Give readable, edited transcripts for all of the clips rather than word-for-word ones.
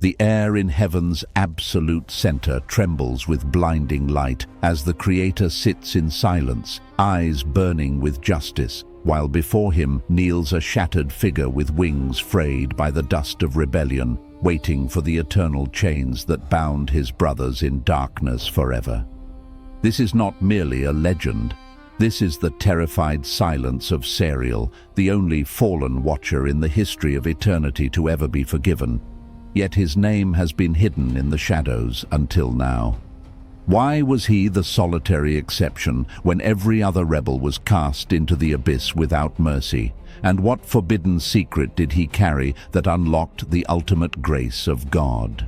The air in heaven's absolute center trembles with blinding light as the Creator sits in silence, eyes burning with justice, while before him kneels a shattered figure with wings frayed by the dust of rebellion, waiting for the eternal chains that bound his brothers in darkness forever. This is not merely a legend. This is the terrified silence of Sariel, the only fallen watcher in the history of eternity to ever be forgiven. Yet his name has been hidden in the shadows until now. Why was he the solitary exception when every other rebel was cast into the abyss without mercy? And what forbidden secret did he carry that unlocked the ultimate grace of God?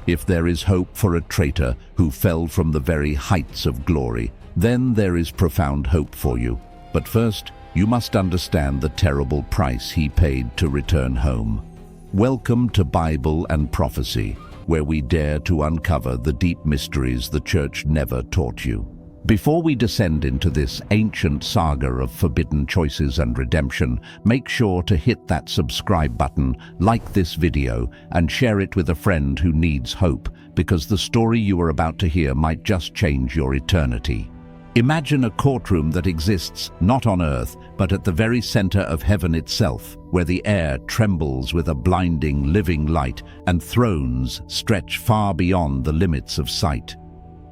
If there is hope for a traitor who fell from the very heights of glory, then there is profound hope for you. But first, you must understand the terrible price he paid to return home. Welcome to Bible and Prophecy, where we dare to uncover the deep mysteries the Church never taught you. Before we descend into this ancient saga of forbidden choices and redemption, make sure to hit that subscribe button, like this video, and share it with a friend who needs hope, because the story you are about to hear might just change your eternity. Imagine a courtroom that exists not on earth, but at the very center of heaven itself, where the air trembles with a blinding, living light, and thrones stretch far beyond the limits of sight.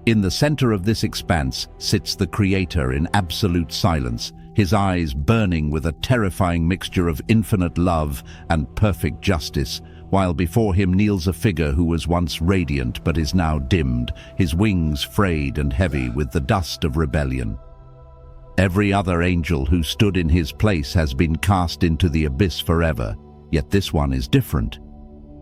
In the center of this expanse sits the Creator in absolute silence, his eyes burning with a terrifying mixture of infinite love and perfect justice, while before him kneels a figure who was once radiant but is now dimmed, his wings frayed and heavy with the dust of rebellion. Every other angel who stood in his place has been cast into the abyss forever, yet this one is different.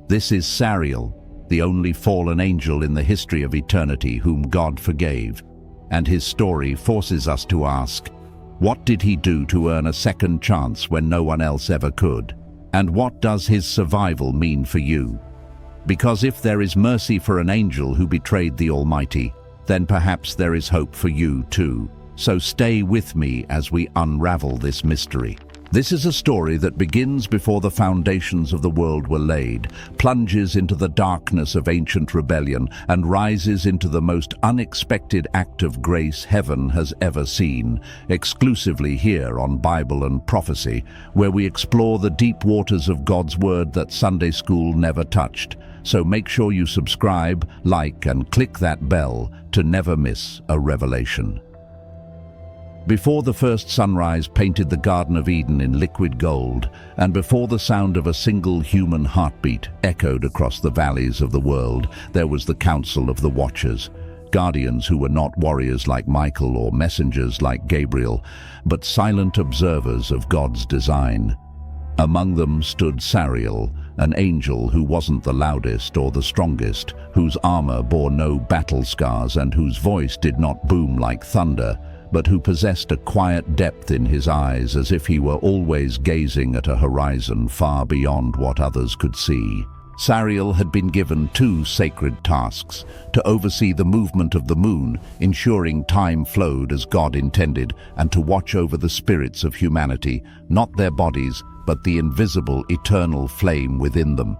This is Sariel, the only fallen angel in the history of eternity whom God forgave, and his story forces us to ask, what did he do to earn a second chance when no one else ever could? And what does his survival mean for you? Because if there is mercy for an angel who betrayed the Almighty, then perhaps there is hope for you too. So stay with me as we unravel this mystery. This is a story that begins before the foundations of the world were laid, plunges into the darkness of ancient rebellion, and rises into the most unexpected act of grace heaven has ever seen, exclusively here on Bible and Prophecy, where we explore the deep waters of God's Word that Sunday school never touched. So make sure you subscribe, like, and click that bell to never miss a revelation. Before the first sunrise painted the Garden of Eden in liquid gold, and before the sound of a single human heartbeat echoed across the valleys of the world, there was the Council of the Watchers, guardians who were not warriors like Michael or messengers like Gabriel, but silent observers of God's design. Among them stood Sariel, an angel who wasn't the loudest or the strongest, whose armor bore no battle scars and whose voice did not boom like thunder, but who possessed a quiet depth in his eyes, as if he were always gazing at a horizon far beyond what others could see. Sariel had been given two sacred tasks: to oversee the movement of the moon, ensuring time flowed as God intended, and to watch over the spirits of humanity, not their bodies, but the invisible, eternal flame within them.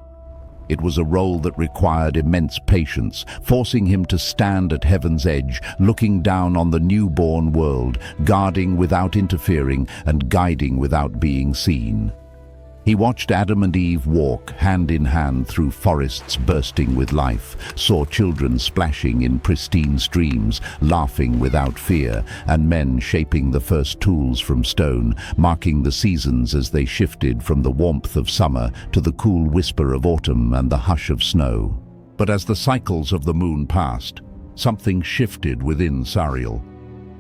It was a role that required immense patience, forcing him to stand at heaven's edge, looking down on the newborn world, guarding without interfering and guiding without being seen. He watched Adam and Eve walk hand in hand through forests bursting with life, saw children splashing in pristine streams, laughing without fear, and men shaping the first tools from stone, marking the seasons as they shifted from the warmth of summer to the cool whisper of autumn and the hush of snow. But as the cycles of the moon passed, something shifted within Sariel.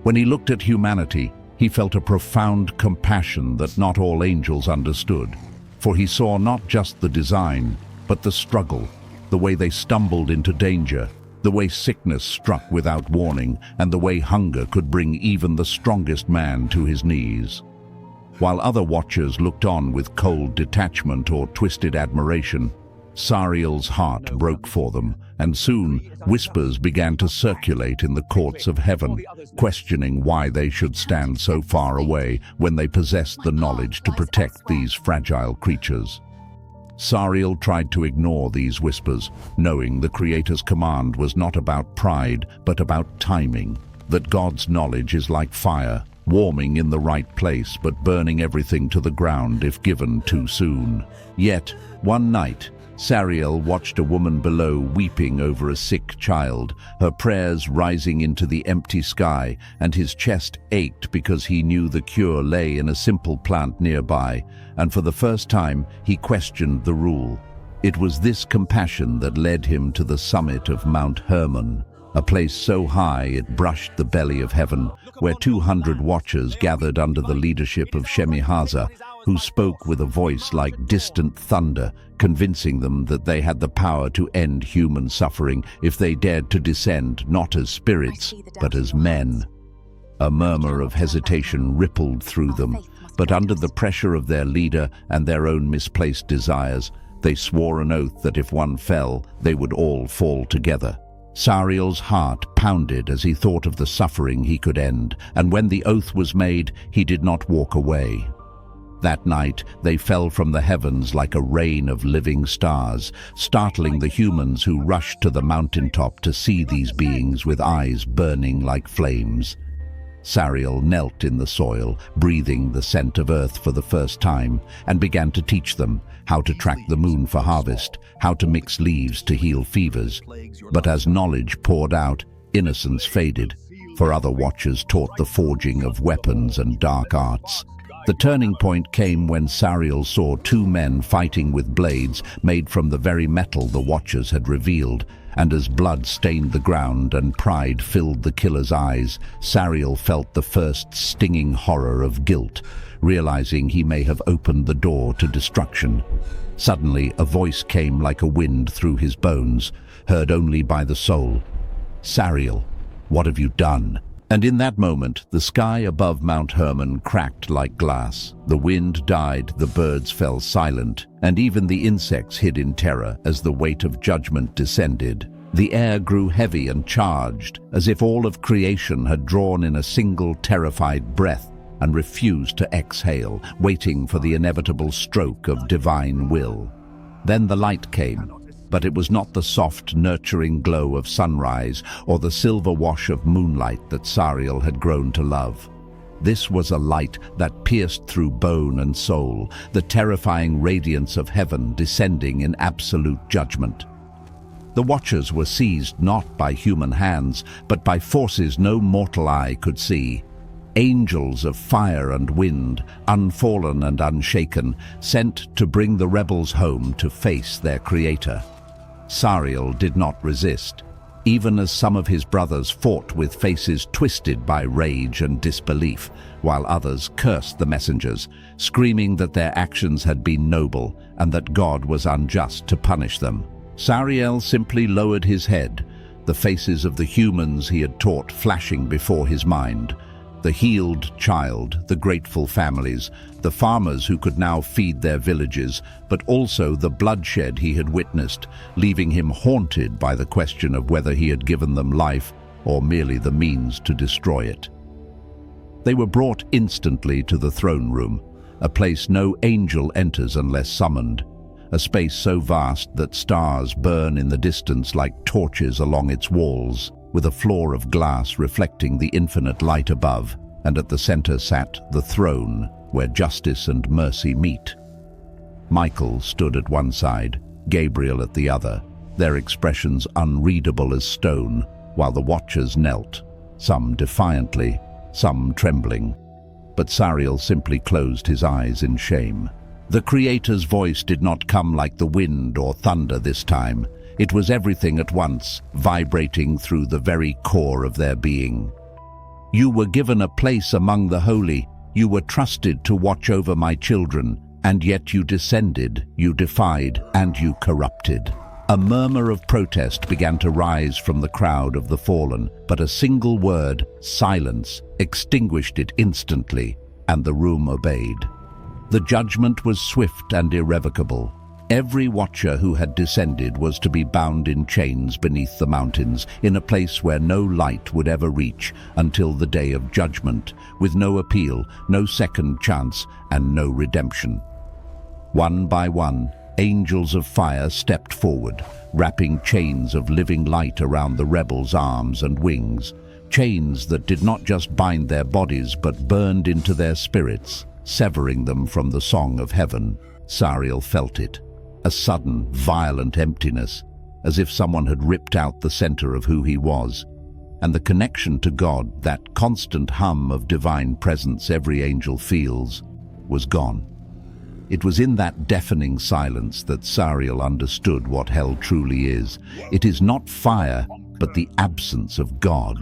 When he looked at humanity, he felt a profound compassion that not all angels understood. For he saw not just the design, but the struggle, the way they stumbled into danger, the way sickness struck without warning, and the way hunger could bring even the strongest man to his knees. While other watchers looked on with cold detachment or twisted admiration, Sariel's heart broke for them, and soon whispers began to circulate in the courts of heaven, questioning why they should stand so far away when they possessed the knowledge to protect these fragile creatures. Sariel tried to ignore these whispers, knowing the Creator's command was not about pride, but about timing, that God's knowledge is like fire, warming in the right place but burning everything to the ground if given too soon. Yet, one night, Sariel watched a woman below weeping over a sick child, her prayers rising into the empty sky, and his chest ached because he knew the cure lay in a simple plant nearby, and for the first time he questioned the rule. It was this compassion that led him to the summit of Mount Hermon, a place so high it brushed the belly of heaven, where 200 watchers gathered under the leadership of Shemihaza, who spoke with a voice like distant thunder, convincing them that they had the power to end human suffering if they dared to descend not as spirits, but as men. A murmur of hesitation rippled through them, but under the pressure of their leader and their own misplaced desires, they swore an oath that if one fell, they would all fall together. Sariel's heart pounded as he thought of the suffering he could end, and when the oath was made, he did not walk away. That night, they fell from the heavens like a rain of living stars, startling the humans who rushed to the mountaintop to see these beings with eyes burning like flames. Sariel knelt in the soil, breathing the scent of earth for the first time, and began to teach them how to track the moon for harvest, how to mix leaves to heal fevers. But as knowledge poured out, innocence faded, for other watchers taught the forging of weapons and dark arts. The turning point came when Sariel saw two men fighting with blades made from the very metal the watchers had revealed, and as blood stained the ground and pride filled the killer's eyes, Sariel felt the first stinging horror of guilt, realizing he may have opened the door to destruction. Suddenly, a voice came like a wind through his bones, heard only by the soul. "Sariel, what have you done?" And in that moment, the sky above Mount Hermon cracked like glass. The wind died, the birds fell silent, and even the insects hid in terror as the weight of judgment descended. The air grew heavy and charged, as if all of creation had drawn in a single terrified breath and refused to exhale, waiting for the inevitable stroke of divine will. Then the light came. But it was not the soft, nurturing glow of sunrise or the silver wash of moonlight that Sariel had grown to love. This was a light that pierced through bone and soul, the terrifying radiance of heaven descending in absolute judgment. The watchers were seized not by human hands, but by forces no mortal eye could see. Angels of fire and wind, unfallen and unshaken, sent to bring the rebels home to face their creator. Sariel did not resist, even as some of his brothers fought with faces twisted by rage and disbelief, while others cursed the messengers, screaming that their actions had been noble and that God was unjust to punish them. Sariel simply lowered his head, the faces of the humans he had taught flashing before his mind. The healed child, the grateful families, the farmers who could now feed their villages, but also the bloodshed he had witnessed, leaving him haunted by the question of whether he had given them life or merely the means to destroy it. They were brought instantly to the throne room, a place no angel enters unless summoned, a space so vast that stars burn in the distance like torches along its walls, with a floor of glass reflecting the infinite light above, and at the center sat the throne where justice and mercy meet. Michael stood at one side, Gabriel at the other, their expressions unreadable as stone, while the watchers knelt, some defiantly, some trembling. But Sariel simply closed his eyes in shame. The Creator's voice did not come like the wind or thunder this time. It was everything at once, vibrating through the very core of their being. "You were given a place among the holy. You were trusted to watch over my children, and yet you descended, you defied, and you corrupted." A murmur of protest began to rise from the crowd of the fallen, but a single word, silence, extinguished it instantly, and the room obeyed. The judgment was swift and irrevocable. Every watcher who had descended was to be bound in chains beneath the mountains, in a place where no light would ever reach until the day of judgment, with no appeal, no second chance, and no redemption. One by one, angels of fire stepped forward, wrapping chains of living light around the rebels' arms and wings, chains that did not just bind their bodies but burned into their spirits, severing them from the song of heaven. Sariel felt it, a sudden, violent emptiness, as if someone had ripped out the center of who he was, and the connection to God, that constant hum of divine presence every angel feels, was gone. It was in that deafening silence that Sariel understood what hell truly is. It is not fire, but the absence of God.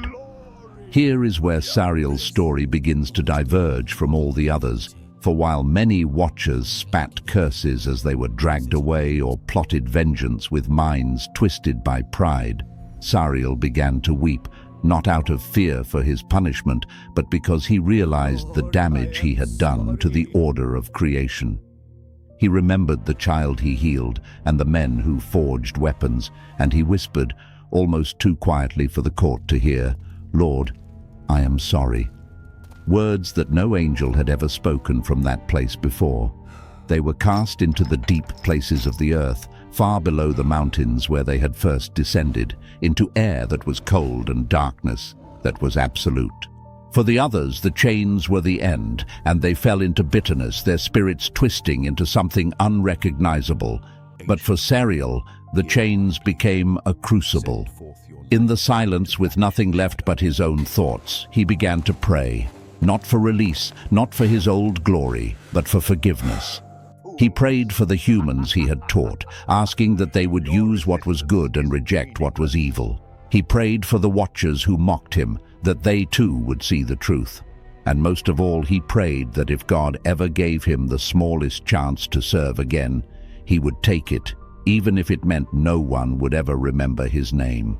Here is where Sariel's story begins to diverge from all the others, for while many watchers spat curses as they were dragged away or plotted vengeance with minds twisted by pride, Sariel began to weep, not out of fear for his punishment, but because he realized the damage he had done to the order of creation. He remembered the child he healed and the men who forged weapons, and he whispered, almost too quietly for the court to hear, "Lord, I am sorry." Words that no angel had ever spoken from that place before. They were cast into the deep places of the earth, far below the mountains where they had first descended, into air that was cold and darkness that was absolute. For the others, the chains were the end, and they fell into bitterness, their spirits twisting into something unrecognizable. But for Sariel, the chains became a crucible. In the silence, with nothing left but his own thoughts, he began to pray, not for release, not for his old glory, but for forgiveness. He prayed for the humans he had taught, asking that they would use what was good and reject what was evil. He prayed for the watchers who mocked him, that they too would see the truth. And most of all, he prayed that if God ever gave him the smallest chance to serve again, he would take it, even if it meant no one would ever remember his name.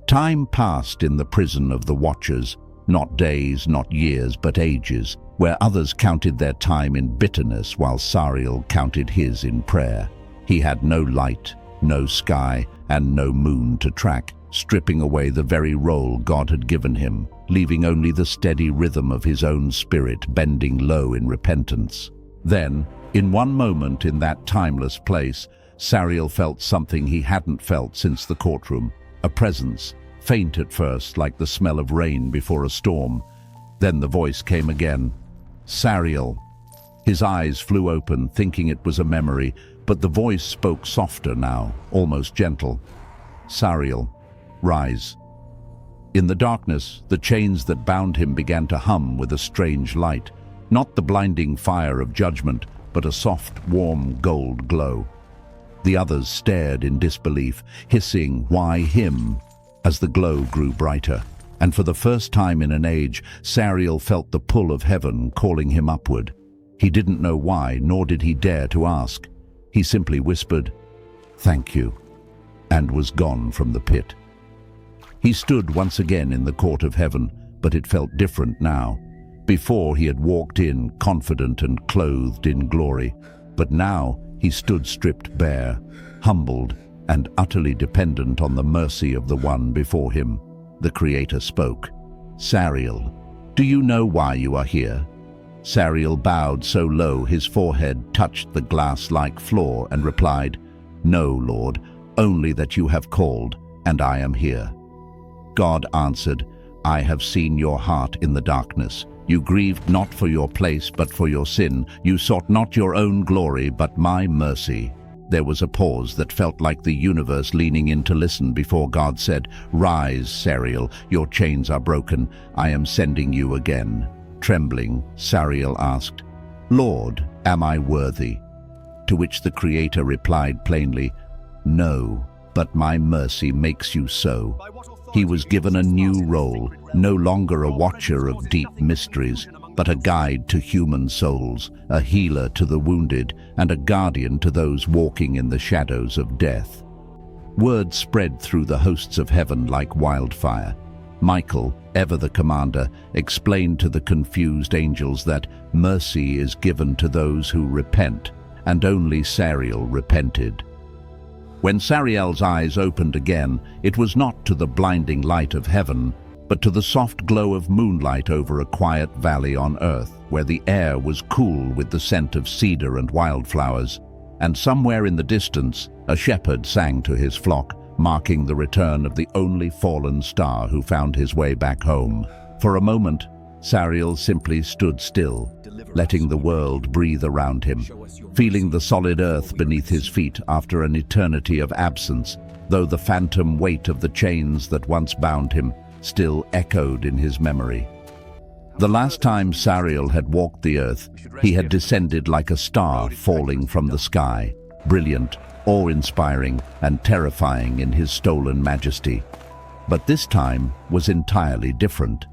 Time passed in the prison of the watchers, not days, not years, but ages, where others counted their time in bitterness while Sariel counted his in prayer. He had no light, no sky, and no moon to track, stripping away the very role God had given him, leaving only the steady rhythm of his own spirit bending low in repentance. Then, in one moment in that timeless place, Sariel felt something he hadn't felt since the courtroom, a presence, faint at first like the smell of rain before a storm. Then the voice came again. "Sariel." His eyes flew open, thinking it was a memory, but the voice spoke softer now, almost gentle. "Sariel, rise." In the darkness, the chains that bound him began to hum with a strange light, not the blinding fire of judgment, but a soft, warm gold glow. The others stared in disbelief, hissing, "Why him?" as the glow grew brighter. And for the first time in an age, Sariel felt the pull of heaven calling him upward. He didn't know why, nor did he dare to ask. He simply whispered, "Thank you," and was gone from the pit. He stood once again in the court of heaven, but it felt different now. Before he had walked in, confident and clothed in glory, but now he stood stripped bare, humbled and utterly dependent on the mercy of the one before him. The Creator spoke. "Sariel, do you know why you are here?" Sariel bowed so low his forehead touched the glass-like floor and replied, "No, Lord, only that you have called, and I am here." God answered, "I have seen your heart in the darkness. You grieved not for your place, but for your sin. You sought not your own glory, but my mercy." There was a pause that felt like the universe leaning in to listen before God said, "Rise, Sariel, your chains are broken. I am sending you again." Trembling, Sariel asked, "Lord, am I worthy?" To which the Creator replied plainly, "No, but my mercy makes you so." He was given a new role, no longer a watcher of deep mysteries, but a guide to human souls, a healer to the wounded, and a guardian to those walking in the shadows of death. Word spread through the hosts of heaven like wildfire. Michael, ever the commander, explained to the confused angels that mercy is given to those who repent, and only Sariel repented. When Sariel's eyes opened again, it was not to the blinding light of heaven, but to the soft glow of moonlight over a quiet valley on earth, where the air was cool with the scent of cedar and wildflowers. and somewhere in the distance, a shepherd sang to his flock, marking the return of the only fallen star who found his way back home. For a moment, Sariel simply stood still, letting the world breathe around him, feeling the solid earth beneath his feet after an eternity of absence, though the phantom weight of the chains that once bound him still echoed in his memory. The last time Sariel had walked the earth, he had descended like a star falling from the sky, brilliant, awe-inspiring, and terrifying in his stolen majesty. But this time was entirely different.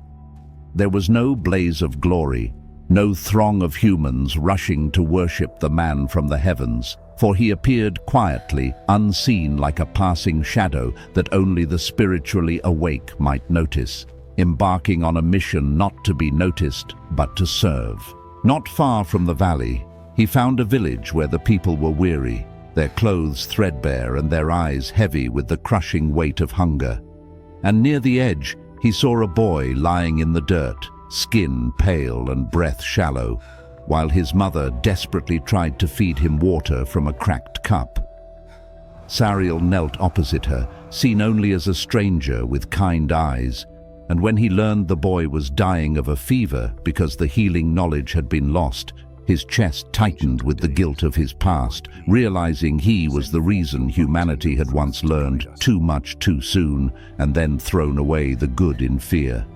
There was no blaze of glory, no throng of humans rushing to worship the man from the heavens, for he appeared quietly, unseen like a passing shadow that only the spiritually awake might notice, embarking on a mission not to be noticed, but to serve. Not far from the valley, he found a village where the people were weary, their clothes threadbare and their eyes heavy with the crushing weight of hunger. And near the edge, he saw a boy lying in the dirt, skin pale and breath shallow, while his mother desperately tried to feed him water from a cracked cup. Sariel knelt opposite her, seen only as a stranger with kind eyes, and when he learned the boy was dying of a fever because the healing knowledge had been lost, his chest tightened with the guilt of his past, realizing he was the reason humanity had once learned too much too soon and then thrown away the good in fear.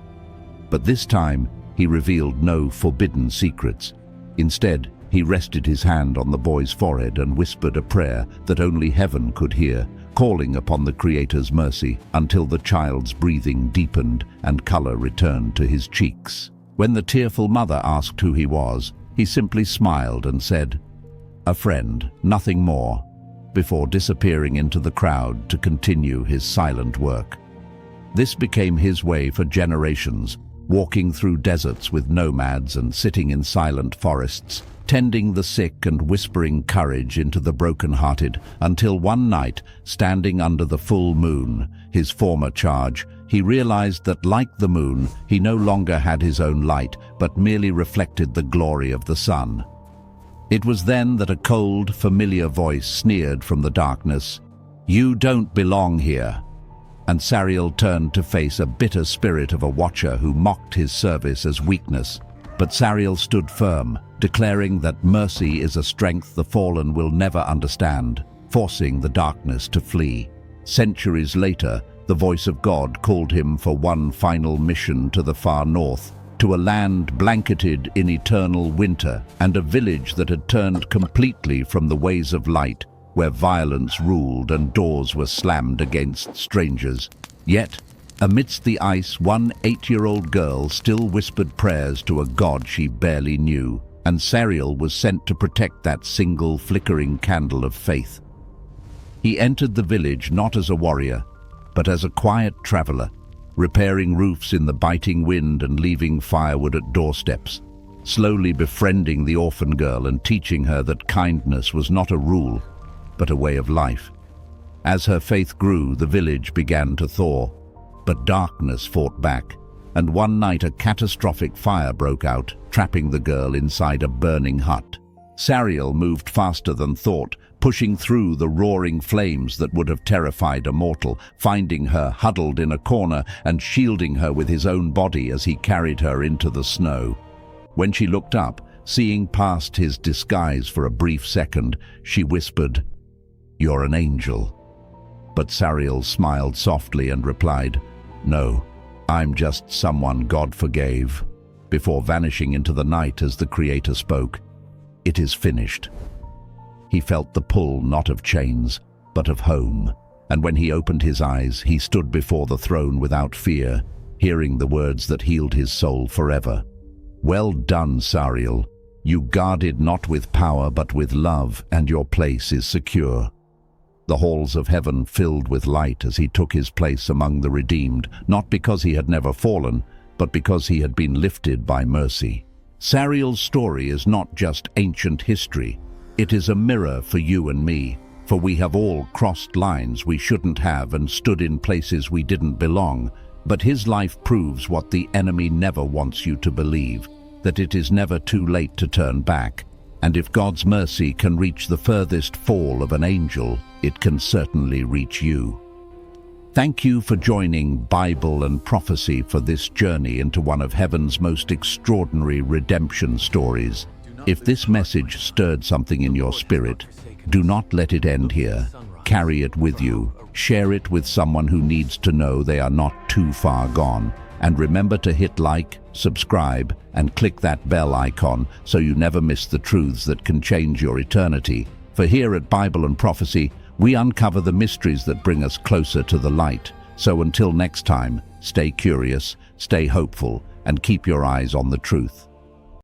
But this time, he revealed no forbidden secrets. Instead, he rested his hand on the boy's forehead and whispered a prayer that only heaven could hear, calling upon the Creator's mercy until the child's breathing deepened and color returned to his cheeks. When the tearful mother asked who he was, he simply smiled and said, "A friend, nothing more," before disappearing into the crowd to continue his silent work. This became his way for generations, walking through deserts with nomads and sitting in silent forests, tending the sick and whispering courage into the broken-hearted, until one night, standing under the full moon, his former charge, he realized that, like the moon, he no longer had his own light, but merely reflected the glory of the sun. It was then that a cold, familiar voice sneered from the darkness, "You don't belong here." And Sariel turned to face a bitter spirit of a watcher who mocked his service as weakness. But Sariel stood firm, declaring that mercy is a strength the fallen will never understand, forcing the darkness to flee. Centuries later, the voice of God called him for one final mission to the far north, to a land blanketed in eternal winter and a village that had turned completely from the ways of light, where violence ruled and doors were slammed against strangers. Yet, amidst the ice, one 8-year-old girl still whispered prayers to a God she barely knew, and Sariel was sent to protect that single flickering candle of faith. He entered the village not as a warrior, but as a quiet traveler, repairing roofs in the biting wind and leaving firewood at doorsteps, slowly befriending the orphan girl and teaching her that kindness was not a rule, but a way of life. As her faith grew, the village began to thaw, but darkness fought back, and one night a catastrophic fire broke out, trapping the girl inside a burning hut. Sariel moved faster than thought, pushing through the roaring flames that would have terrified a mortal, finding her huddled in a corner and shielding her with his own body as he carried her into the snow. When she looked up, seeing past his disguise for a brief second, she whispered, "You're an angel." But Sariel smiled softly and replied, "No, I'm just someone God forgave," before vanishing into the night as the Creator spoke, "It is finished." He felt the pull not of chains, but of home, and when he opened his eyes, he stood before the throne without fear, hearing the words that healed his soul forever. "Well done, Sariel. You guarded not with power but with love, and your place is secure." The halls of heaven filled with light as he took his place among the redeemed, not because he had never fallen, but because he had been lifted by mercy. Sariel's story is not just ancient history. It is a mirror for you and me, for we have all crossed lines we shouldn't have and stood in places we didn't belong. But his life proves what the enemy never wants you to believe, that it is never too late to turn back. And if God's mercy can reach the furthest fall of an angel, it can certainly reach you. Thank you for joining Bible and Prophecy for this journey into one of heaven's most extraordinary redemption stories. If this message stirred something in your spirit, do not let it end here. Carry it with you. Share it with someone who needs to know they are not too far gone. And remember to hit like, subscribe, and click that bell icon so you never miss the truths that can change your eternity. For here at Bible and Prophecy, we uncover the mysteries that bring us closer to the light. So until next time, stay curious, stay hopeful, and keep your eyes on the truth.